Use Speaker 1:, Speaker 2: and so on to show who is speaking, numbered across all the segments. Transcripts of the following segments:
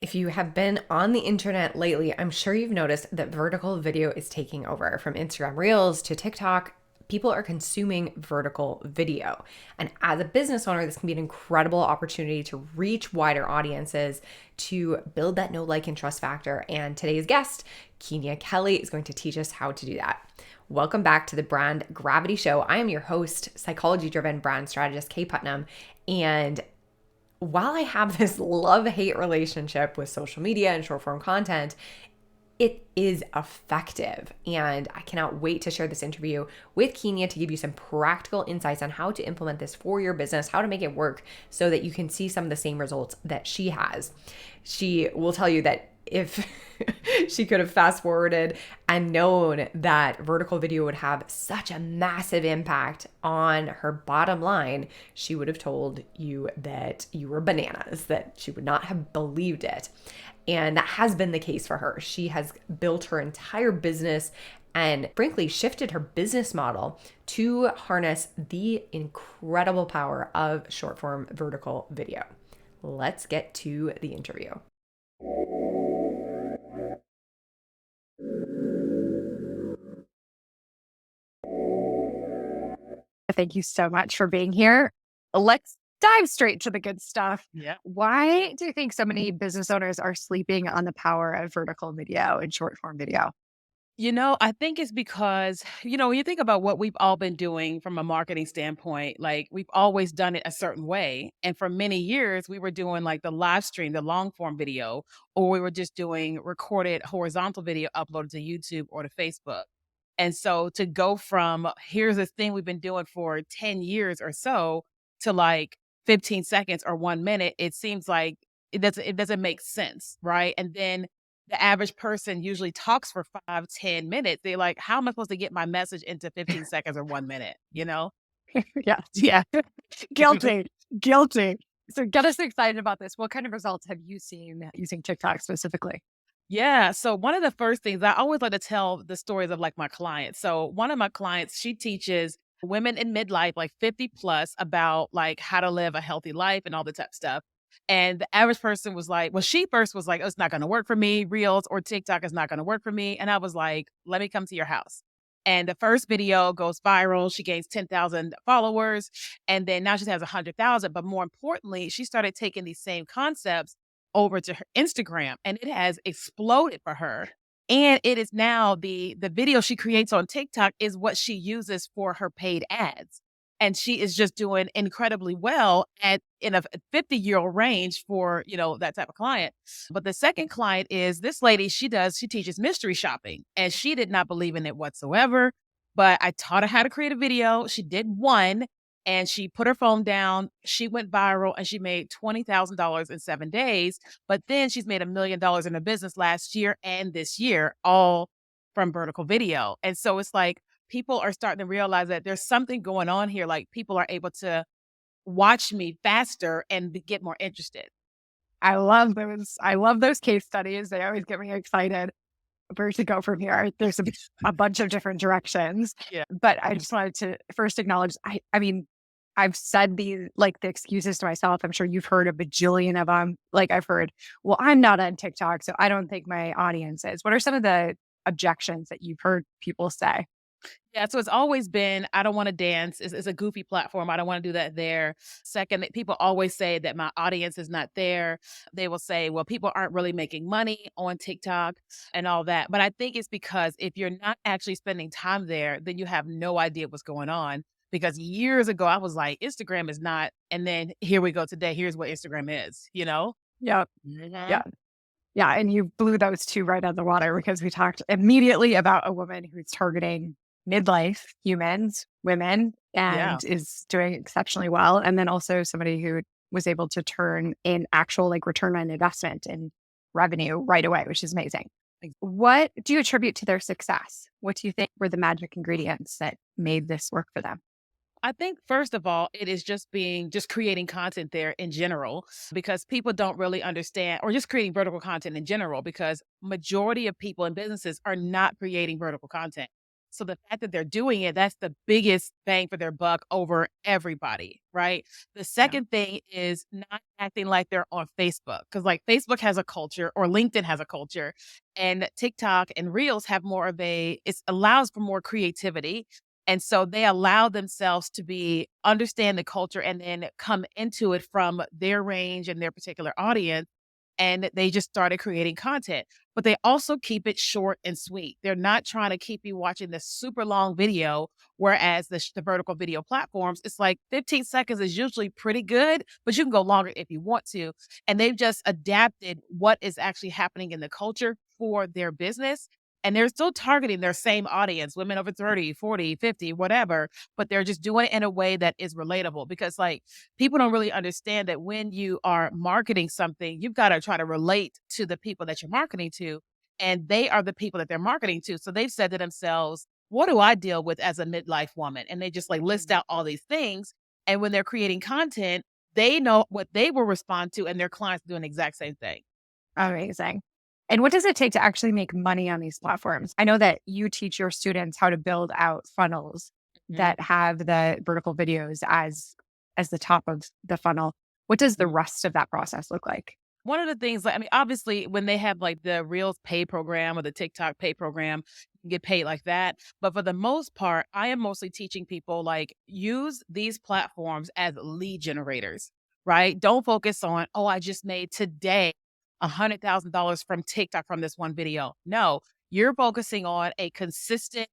Speaker 1: If you have been on the internet lately, I'm sure you've noticed that vertical video is taking over. From Instagram Reels to TikTok, people are consuming vertical video. And as a business owner, this can be an incredible opportunity to reach wider audiences, to build that know, like, and trust factor. And today's guest, Keenya Kelly, is going to teach us how to do that. Welcome back to the Brand Gravity Show. I am your host, psychology-driven brand strategist, Kaye Putnam. And while I have this love-hate relationship with social media and short-form content, it is effective. And I cannot wait to share this interview with Keenya to give you some practical insights on how to implement this for your business, how to make it work so that you can see some of the same results that she has. She will tell you that if she could have fast forwarded and known that vertical video would have such a massive impact on her bottom line, she would have told you that you were bananas, that she would not have believed it. And that has been the case for her. She has built her entire business and frankly shifted her business model to harness the incredible power of short form vertical video. Let's get to the interview.
Speaker 2: Thank you so much for being here. Let's dive straight to the good stuff.
Speaker 3: Yeah.
Speaker 2: Why do you think so many business owners are sleeping on the power of vertical video and short form video?
Speaker 3: I think it's because, when you think about what we've all been doing from a marketing standpoint, like we've always done it a certain way. And for many years, we were doing like the live stream, the long form video, or we were just doing recorded horizontal video uploaded to YouTube or to Facebook. And so to go from here's this thing we've been doing for 10 years or so to like 15 seconds or 1 minute, it seems like it doesn't make sense. Right. And then the average person usually talks for 5, 10 minutes. They're like, how am I supposed to get my message into 15 seconds or 1 minute?
Speaker 2: Yeah.
Speaker 3: Yeah.
Speaker 2: Guilty. Guilty. So get us excited about this. What kind of results have you seen using TikTok specifically?
Speaker 3: Yeah. So one of the first things I always like to tell the stories of like my clients. So one of my clients, she teaches women in midlife, like 50 plus, about like how to live a healthy life and all the type of stuff. And the average person was like, well, she first was like, oh, it's not going to work for me. Reels or TikTok is not going to work for me. And I was like, let me come to your house. And the first video goes viral. She gains 10,000 followers. And then now she has 100,000. But more importantly, she started taking these same concepts over to her Instagram and it has exploded for her. And it is now the video she creates on TikTok is what she uses for her paid ads. And she is just doing incredibly well at in a 50-year-old range for, that type of client. But the second client is this lady, she teaches mystery shopping and she did not believe in it whatsoever. But I taught her how to create a video. She did one and she put her phone down. She went viral and she made $20,000 in 7 days. But then she's made $1 million in her business last year and this year, all from vertical video. And so it's like people are starting to realize that there's something going on here. Like people are able to watch me faster and get more interested.
Speaker 2: I love those. I love those case studies. They always get me excited. Where to go from here? There's a bunch of different directions,
Speaker 3: Yeah.
Speaker 2: but I just wanted to first acknowledge. I mean, I've said the excuses to myself. I'm sure you've heard a bajillion of them. Like I've heard, well, I'm not on TikTok, so I don't think my audience is. What are some of the objections that you've heard people say?
Speaker 3: Yeah, so it's always been, I don't want to dance. It's a goofy platform. I don't want to do that there. Second, that people always say that my audience is not there. They will say, well, people aren't really making money on TikTok and all that. But I think it's because if you're not actually spending time there, then you have no idea what's going on. Because years ago, I was like, Instagram is not. And then here we go today. Here's what Instagram is.
Speaker 2: Yep.
Speaker 3: Mhm.
Speaker 2: Yeah. Yeah. And you blew those two right out of the water because we talked immediately about a woman who's targeting midlife humans, women,
Speaker 3: Yeah.
Speaker 2: and is doing exceptionally well. And then also somebody who was able to turn in actual return on investment and revenue right away, which is amazing. What do you attribute to their success? What do you think were the magic ingredients that made this work for them?
Speaker 3: I think first of all, it is just creating content there in general because people don't really understand or just creating vertical content in general because majority of people and businesses are not creating vertical content. So the fact that they're doing it, that's the biggest bang for their buck over everybody, right? The
Speaker 2: Yeah.
Speaker 3: second thing is not acting like they're on Facebook, because like Facebook has a culture or LinkedIn has a culture, and TikTok and Reels have more of it allows for more creativity. And so they allow themselves to be understand the culture and then come into it from their range and their particular audience. And they just started creating content, but they also keep it short and sweet. They're not trying to keep you watching this super long video, whereas the vertical video platforms, it's like 15 seconds is usually pretty good, but you can go longer if you want to. And they've just adapted what is actually happening in the culture for their business. And they're still targeting their same audience, women over 30, 40, 50, whatever, but they're just doing it in a way that is relatable because, like, people don't really understand that when you are marketing something, you've got to try to relate to the people that you're marketing to, and they are the people that they're marketing to. So they've said to themselves, what do I deal with as a midlife woman? And they just like list out all these things. And when they're creating content, they know what they will respond to, and their clients doing the exact same thing.
Speaker 2: Amazing. And what does it take to actually make money on these platforms? I know that you teach your students how to build out funnels
Speaker 3: Mhm.
Speaker 2: that have the vertical videos as the top of the funnel. What does the rest of that process look like?
Speaker 3: One of the things, like, I mean, obviously, when they have like the Reels pay program or the TikTok pay program, you can get paid like that. But for the most part, I am mostly teaching people like use these platforms as lead generators, right? Don't focus on, oh, I just made today $100,000 from TikTok from this one video. No, you're focusing on a consistent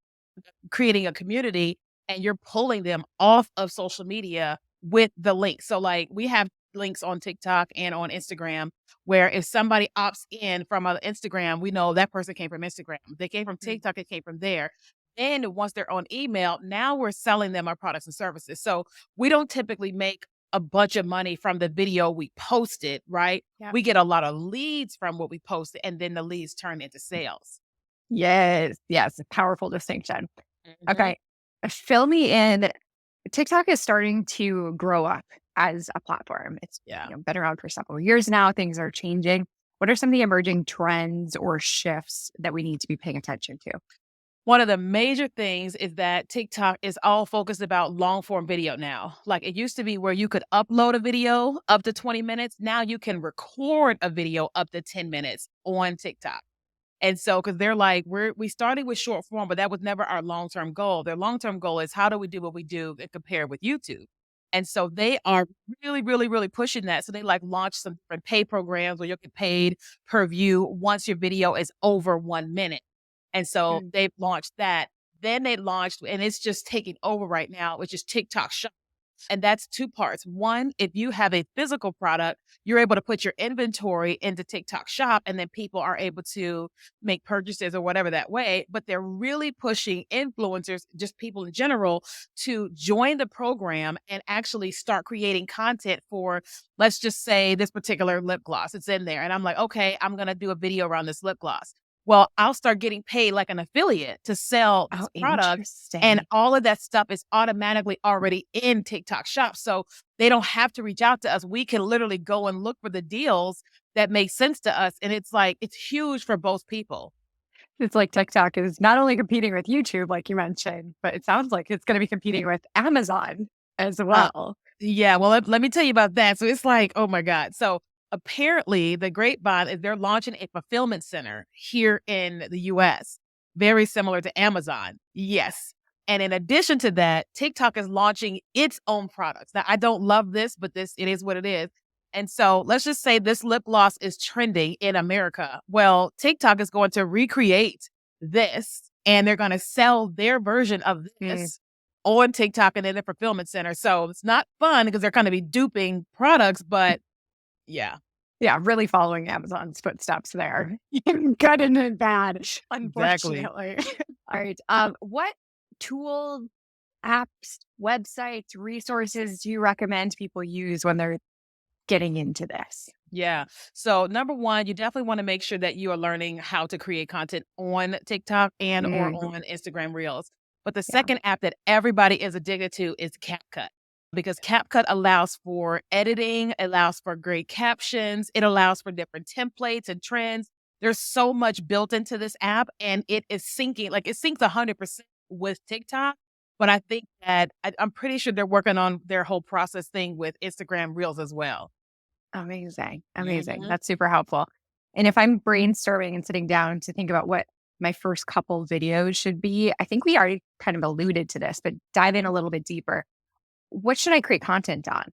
Speaker 3: creating a community, and you're pulling them off of social media with the link. So like we have links on TikTok and on Instagram where if somebody opts in from Instagram, we know that person came from Instagram. They came from
Speaker 2: Mm.
Speaker 3: TikTok, it came from there. And once they're on email, now we're selling them our products and services. So we don't typically make a bunch of money from the video we posted, right?
Speaker 2: Yeah.
Speaker 3: We get a lot of leads from what we posted, and then the leads turn into sales.
Speaker 2: Yes. Yes. A powerful distinction.
Speaker 3: Mhm.
Speaker 2: Okay. Fill me in. TikTok is starting to grow up as a platform. It's
Speaker 3: Yeah.
Speaker 2: been around for several years now. Things are changing. What are some of the emerging trends or shifts that we need to be paying attention to?
Speaker 3: One of the major things is that TikTok is all focused about long form video now. Like it used to be where you could upload a video up to 20 minutes. Now you can record a video up to 10 minutes on TikTok. And so, because they're like, we started with short form, but that was never our long term goal. Their long term goal is how do we do what we do and compare with YouTube? And so they are really, really, really pushing that. So they like launch some different pay programs where you'll get paid per view once your video is over 1 minute. And so
Speaker 2: Mm.
Speaker 3: they've launched that. Then they launched, and it's just taking over right now, which is TikTok Shop. And that's two parts. One, if you have a physical product, you're able to put your inventory into TikTok Shop, and then people are able to make purchases or whatever that way. But they're really pushing influencers, just people in general, to join the program and actually start creating content for, let's just say, this particular lip gloss. It's in there. And I'm like, okay, I'm going to do a video around this lip gloss. Well, I'll start getting paid like an affiliate to sell
Speaker 2: Oh,
Speaker 3: this product, and
Speaker 2: interesting.
Speaker 3: all of that stuff is automatically already in TikTok Shop. So they don't have to reach out to us. We can literally go and look for the deals that make sense to us. And it's like, it's huge for both people.
Speaker 2: It's like TikTok is not only competing with YouTube, like you mentioned, but it sounds like it's going to be competing with Amazon as
Speaker 3: Uh,
Speaker 2: well.
Speaker 3: yeah, well, let me tell you about that. So it's like, oh my God. So apparently, the grapevine is they're launching a fulfillment center here in the US, very similar to Amazon. Yes. And in addition to that, TikTok is launching its own products. Now, I don't love this, but it is what it is. And so let's just say this lip gloss is trending in America. Well, TikTok is going to recreate this, and they're going to sell their version of
Speaker 2: Mm.
Speaker 3: this on TikTok and in the fulfillment center. So it's not fun because they're going to be duping products, but yeah.
Speaker 2: Yeah, really following Amazon's footsteps there. Good and bad,
Speaker 3: Exactly.
Speaker 2: unfortunately. All right. What tool, apps, websites, resources do you recommend people use when they're getting into this?
Speaker 3: Yeah. So number one, you definitely want to make sure that you are learning how to create content on TikTok and or
Speaker 2: Mm,
Speaker 3: on Instagram Reels. But the
Speaker 2: yeah.
Speaker 3: second app that everybody is addicted to is CapCut, because CapCut allows for editing, allows for great captions, it allows for different templates and trends. There's so much built into this app, and it is syncing, like it syncs 100%. with TikTok. But I think that I'm pretty sure they're working on their whole process thing with Instagram Reels as well.
Speaker 2: Amazing. Amazing.
Speaker 3: Mhm.
Speaker 2: That's super helpful. And if I'm brainstorming and sitting down to think about what my first couple videos should be, I think we already kind of alluded to this, but dive in a little bit deeper. What should I create content on?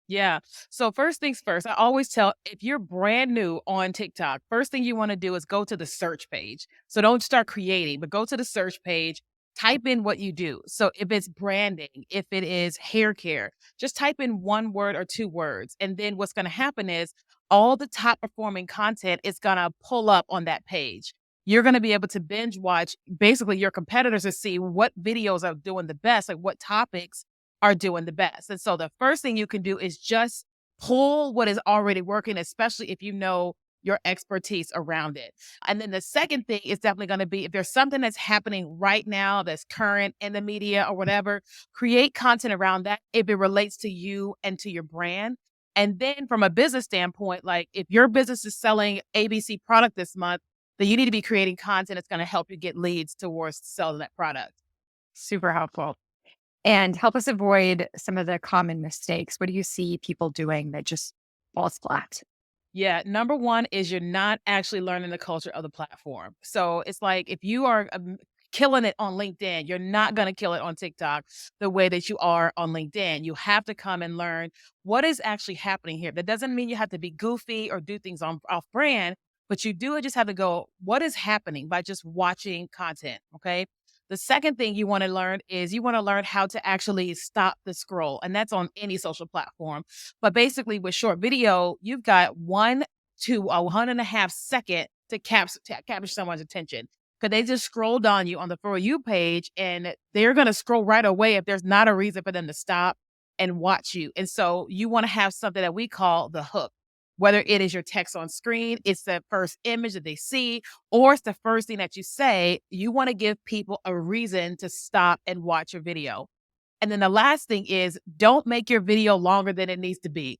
Speaker 3: Yeah. So first things first, I always tell if you're brand new on TikTok, first thing you want to do is go to the search page. So don't start creating, but go to the search page, type in what you do. So if it's branding, if it is hair care, just type in one word or two words. And then what's going to happen is all the top performing content is going to pull up on that page. You're going to be able to binge watch basically your competitors to see what videos are doing the best, like what topics are doing the best. And so the first thing you can do is just pull what is already working, especially if you know your expertise around it. And then the second thing is definitely going to be if there's something that's happening right now that's current in the media or whatever, create content around that if it relates to you and to your brand. And then from a business standpoint, like if your business is selling ABC product this month, then you need to be creating content that's going to help you get leads towards selling that product.
Speaker 2: Super helpful. And help us avoid some of the common mistakes. What do you see people doing that just falls flat?
Speaker 3: Yeah, number one is you're not actually learning the culture of the platform. So it's like if you are killing it on LinkedIn, you're not going to kill it on TikTok the way that you are on LinkedIn. You have to come and learn what is actually happening here. That doesn't mean you have to be goofy or do things on off brand, but you do just have to go, what is happening by just watching content? Okay. The second thing you want to learn is you want to learn how to actually stop the scroll. And that's on any social platform. But basically, with short video, you've got 1 to 1.5 second to capture someone's attention. Because they just scrolled on you on the For You page and they're going to scroll right away if there's not a reason for them to stop and watch you. And so you want to have something that we call the hook. Whether it is your text on screen, it's the first image that they see, or it's the first thing that you say, you want to give people a reason to stop and watch your video. And then the last thing is don't make your video longer than it needs to be.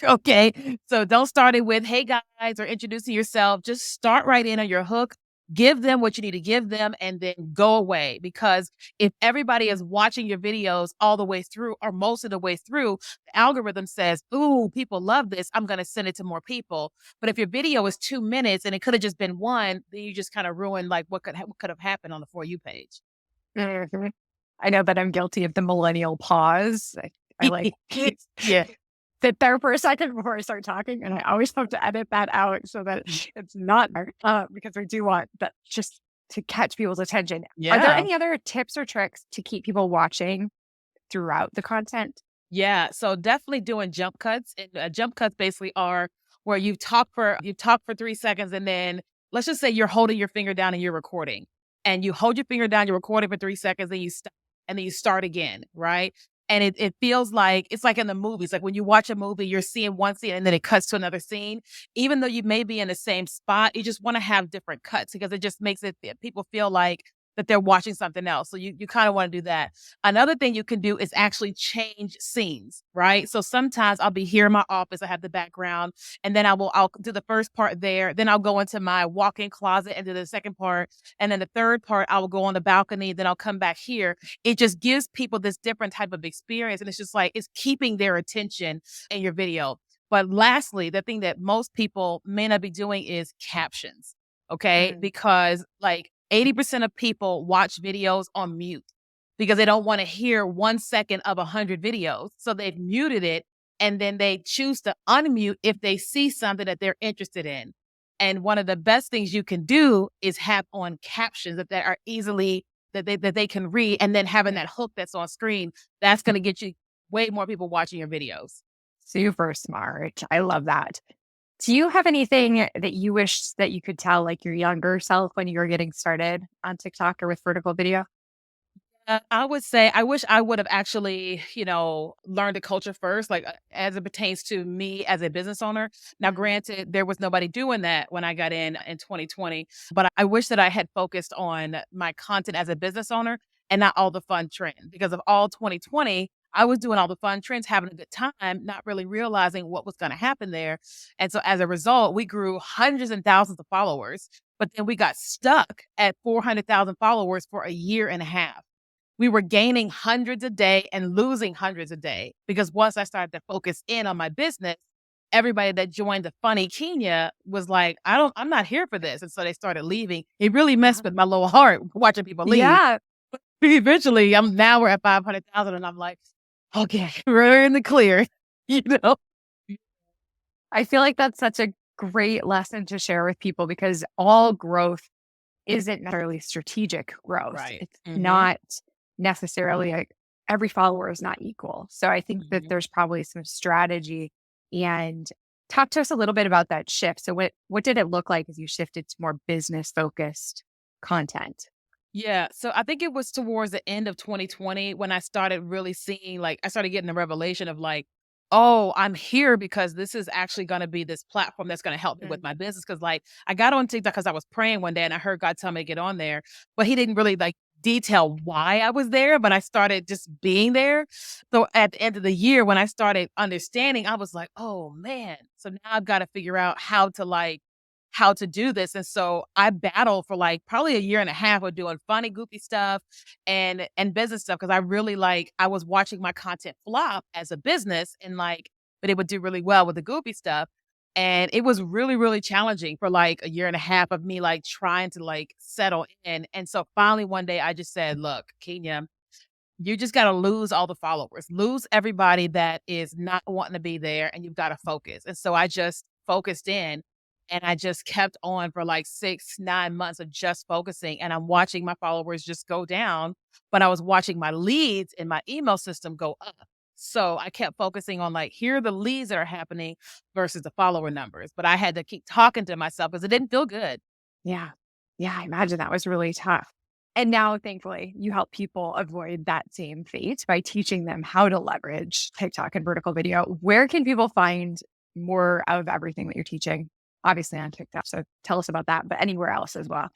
Speaker 3: Okay. So don't start it with, hey guys, or introducing yourself. Just start right in on your hook. Give them what you need to give them and then go away. Because if everybody is watching your videos all the way through or most of the way through, the algorithm says, ooh, people love this. I'm going to send it to more people. But if your video is 2 minutes and it could have just been one, then you just kind of ruin like what could have happened on the For You page.
Speaker 2: Mhm. I know that I'm guilty of the millennial pause. I like
Speaker 3: Yeah.
Speaker 2: sit there for a second before I start talking, and I always have to edit that out so that it's not there, because I do want that just to catch people's attention. Are there
Speaker 3: Yeah.
Speaker 2: any other tips or tricks to keep people watching throughout the content?
Speaker 3: Yeah, so definitely doing jump cuts. And jump cuts basically are where you talk for 3 seconds, and then let's just say you're holding your finger down and you're recording, and you hold your finger down, you're recording for 3 seconds, then you stop, and then you start again, right? And it feels like it's like in the movies, like when you watch a movie, you're seeing one scene and then it cuts to another scene. Even though you may be in the same spot, you just want to have different cuts because it just makes it people feel like that they're watching something else. So you kind of want to do that. Another thing you can do is actually change scenes, right? So sometimes I'll be here in my office, I have the background, and then I'll do the first part there. Then I'll go into my walk-in closet and do the second part. And then the third part, I will go on the balcony, then I'll come back here. It just gives people this different type of experience. And it's just like it's keeping their attention in your video. But lastly, the thing that most people may not be doing is captions. Okay.
Speaker 2: Mm.
Speaker 3: Because like 80% of people watch videos on mute because they don't want to hear 1 second of 100 videos. So they've muted it and then they choose to unmute if they see something that they're interested in. And one of the best things you can do is have on captions that are easily that they can read, and then having that hook that's on screen, that's going to get you way more people watching your videos.
Speaker 2: Super smart. I love that. Do you have anything that you wish that you could tell like your younger self when you were getting started on TikTok or with vertical video?
Speaker 3: I would say I wish I would have actually, learned the culture first, like as it pertains to me as a business owner. Now, granted, there was nobody doing that when I got in 2020, but I wish that I had focused on my content as a business owner and not all the fun trends because of all 2020. I was doing all the fun trends, having a good time, not really realizing what was going to happen there. And so as a result, we grew hundreds and thousands of followers. but then we got stuck at 400,000 followers for a year and a half. We were gaining hundreds a day and losing hundreds a day because once I started to focus in on my business, everybody that joined the funny Kenya was like, I'm not here for this. And so they started leaving. It really messed with my little heart watching people leave.
Speaker 2: Yeah.
Speaker 3: Eventually, now we're at 500,000 and I'm like, okay, we're in the clear, you know?
Speaker 2: I feel like that's such a great lesson to share with people because all growth isn't necessarily strategic growth.
Speaker 3: Right.
Speaker 2: It's
Speaker 3: Mhm.
Speaker 2: not necessarily like every follower is not equal. So I think that
Speaker 3: Mhm.
Speaker 2: there's probably some strategy. And talk to us a little bit about that shift. So what did it look like as you shifted to more business focused content?
Speaker 3: Yeah. So I think it was towards the end of 2020 when I started really seeing, like, I started getting the revelation of like, oh, I'm here because this is actually going to be this platform that's going to help me with my business. Cause like I got on TikTok because I was praying one day and I heard God tell me to get on there, but he didn't really like detail why I was there, but I started just being there. So at the end of the year, when I started understanding, I was like, oh man. So now I've got to figure out how to do this. And so I battled for like probably a year and a half of doing funny, goofy stuff and business stuff because I really I was watching my content flop as a business and like, but it would do really well with the goofy stuff. And it was really, really challenging for like a year and a half of me like trying to like settle in. And so finally one day I just said, look, Kenya, you just got to lose all the followers, lose everybody that is not wanting to be there, and you've got to focus. And so I just focused in and I just kept on for like 6, 9 months of just focusing. And I'm watching my followers just go down, but I was watching my leads in my email system go up. So I kept focusing on like, here are the leads that are happening versus the follower numbers. But I had to keep talking to myself because it didn't feel good.
Speaker 2: Yeah. Yeah. I imagine that was really tough. And now, thankfully, you help people avoid that same fate by teaching them how to leverage TikTok and vertical video. Where can people find more of everything that you're teaching? Obviously on TikTok. So tell us about that, but anywhere else as well.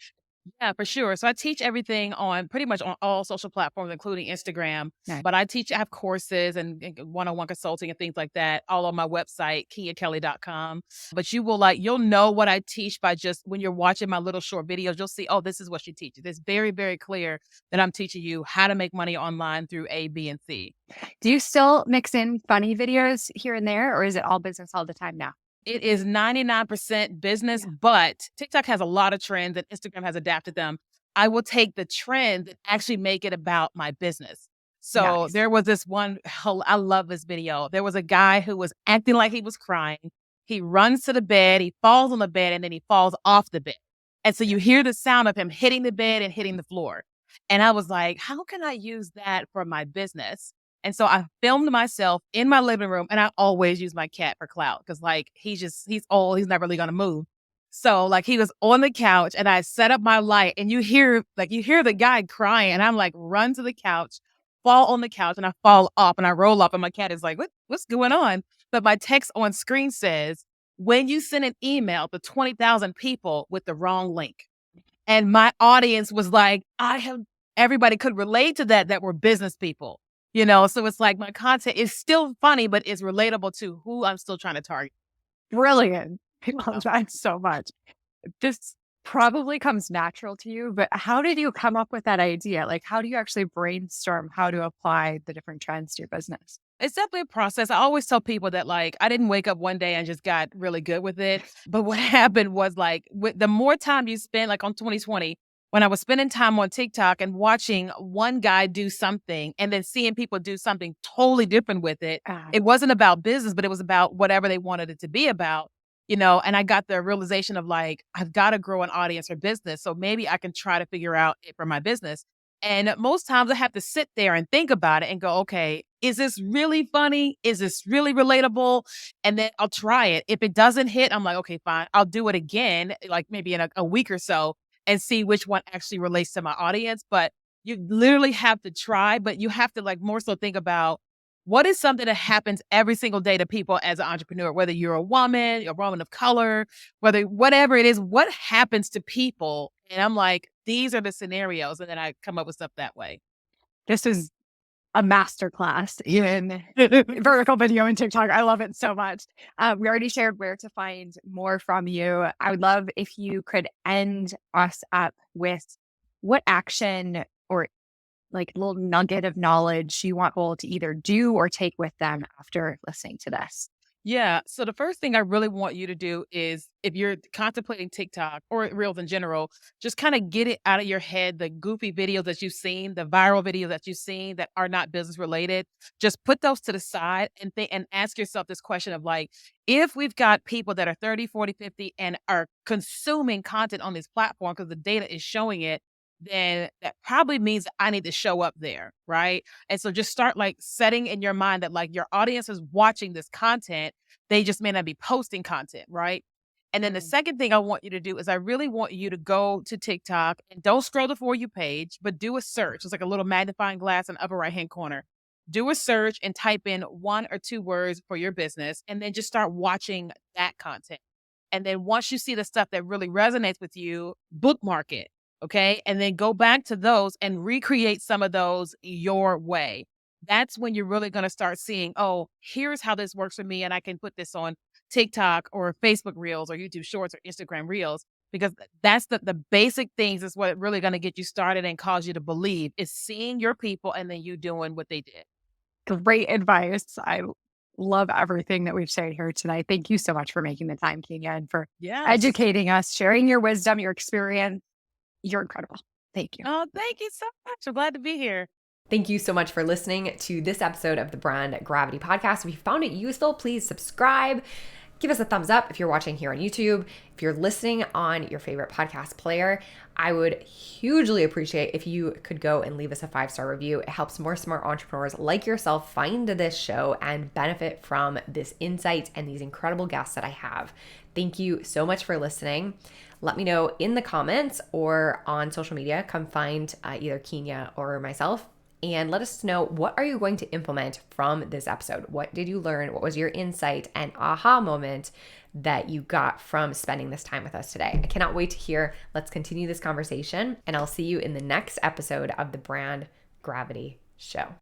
Speaker 3: Yeah, for sure. So I teach everything on pretty much on all social platforms, including Instagram.
Speaker 2: Nice.
Speaker 3: But I have courses and one-on-one consulting and things like that all on my website, KeeyaKelly.com. But you'll know what I teach by just when you're watching my little short videos, you'll see, oh, this is what she teaches. It's very, very clear that I'm teaching you how to make money online through A, B, and C.
Speaker 2: Do you still mix in funny videos here and there, or is it all business all the time now?
Speaker 3: It is 99% business, but TikTok has a lot of trends and Instagram has adapted them. I will take the trend and actually make it about my business. So
Speaker 2: Nice.
Speaker 3: there was this one, I love this video. There was a guy who was acting like he was crying. He runs to the bed, he falls on the bed, and then he falls off the bed. And so you hear the sound of him hitting the bed and hitting the floor. And I was like, how can I use that for my business? And so I filmed myself in my living room and I always use my cat for clout because like he's old, he's not really gonna move. So like he was on the couch and I set up my light and you hear the guy crying and I'm like run to the couch, fall on the couch and I fall off and I roll up and my cat is like, what's going on? But my text on screen says, when you send an email to 20,000 people with the wrong link. And my audience was like, everybody could relate to that were business people, you know? So it's like my content is still funny, but it's relatable to who I'm still trying to target.
Speaker 2: Brilliant. I
Speaker 3: Yeah.
Speaker 2: love that so much. This probably comes natural to you, but how did you come up with that idea? Like, how do you actually brainstorm how to apply the different trends to your business?
Speaker 3: It's definitely a process. I always tell people that like I didn't wake up one day and just got really good with it. But what happened was like the more time you spend like on 2020, when I was spending time on TikTok and watching one guy do something and then seeing people do something totally different with it,
Speaker 2: Ah,
Speaker 3: it wasn't about business, but it was about whatever they wanted it to be about, you know, and I got the realization of like, I've got to grow an audience for business. So maybe I can try to figure out it for my business. And most times I have to sit there and think about it and go, okay, is this really funny? Is this really relatable? And then I'll try it. If it doesn't hit, I'm like, okay, fine. I'll do it again, like maybe in a week or so and see which one actually relates to my audience. But you literally have to try, but you have to like more so think about what is something that happens every single day to people as an entrepreneur, whether you're a woman of color, whether whatever it is, what happens to people? And I'm like, these are the scenarios. And then I come up with stuff that way.
Speaker 2: this is a masterclass in vertical video and TikTok. I love it so much. We already shared where to find more from you. I would love if you could end us up with what action or like little nugget of knowledge you want people to either do or take with them after listening to this.
Speaker 3: Yeah. So the first thing I really want you to do is if you're contemplating TikTok or Reels in general, just kind of get it out of your head, the goofy videos that you've seen, the viral videos that you've seen that are not business related. Just put those to the side and think and ask yourself this question of like, if we've got people that are 30, 40, 50 and are consuming content on this platform because the data is showing it, then that probably means that I need to show up there, right? And so just start like setting in your mind that like your audience is watching this content. They just may not be posting content, right? And then the second thing I want you to do is I really want you to go to TikTok and don't scroll the For You page, but do a search. It's like a little magnifying glass in the upper right-hand corner. Do a search and type in 1 or 2 words for your business and then just start watching that content. And then once you see the stuff that really resonates with you, bookmark it. Okay. And then go back to those and recreate some of those your way. That's when you're really going to start seeing, oh, here's how this works for me. And I can put this on TikTok or Facebook Reels or YouTube Shorts or Instagram Reels, because that's the basic things is what really going to get you started and cause you to believe is seeing your people and then you doing what they did.
Speaker 2: Great advice. I love everything that we've shared here tonight. Thank you so much for making the time, Keenya, and for educating us, sharing your wisdom, your experience. You're incredible. Thank you.
Speaker 3: Oh, thank you so much. I'm glad to be here.
Speaker 1: Thank you so much for listening to this episode of the Brand Gravity Podcast. If you found it useful, please subscribe. Give us a thumbs up if you're watching here on YouTube. If you're listening on your favorite podcast player, I would hugely appreciate if you could go and leave us a 5-star review. It helps more smart entrepreneurs like yourself find this show and benefit from this insight and these incredible guests that I have. Thank you so much for listening. Let me know in the comments or on social media. Come find either Keenya or myself and let us know, what are you going to implement from this episode? What did you learn? What was your insight and aha moment that you got from spending this time with us today? I cannot wait to hear. Let's continue this conversation, and I'll see you in the next episode of the Brand Gravity Show.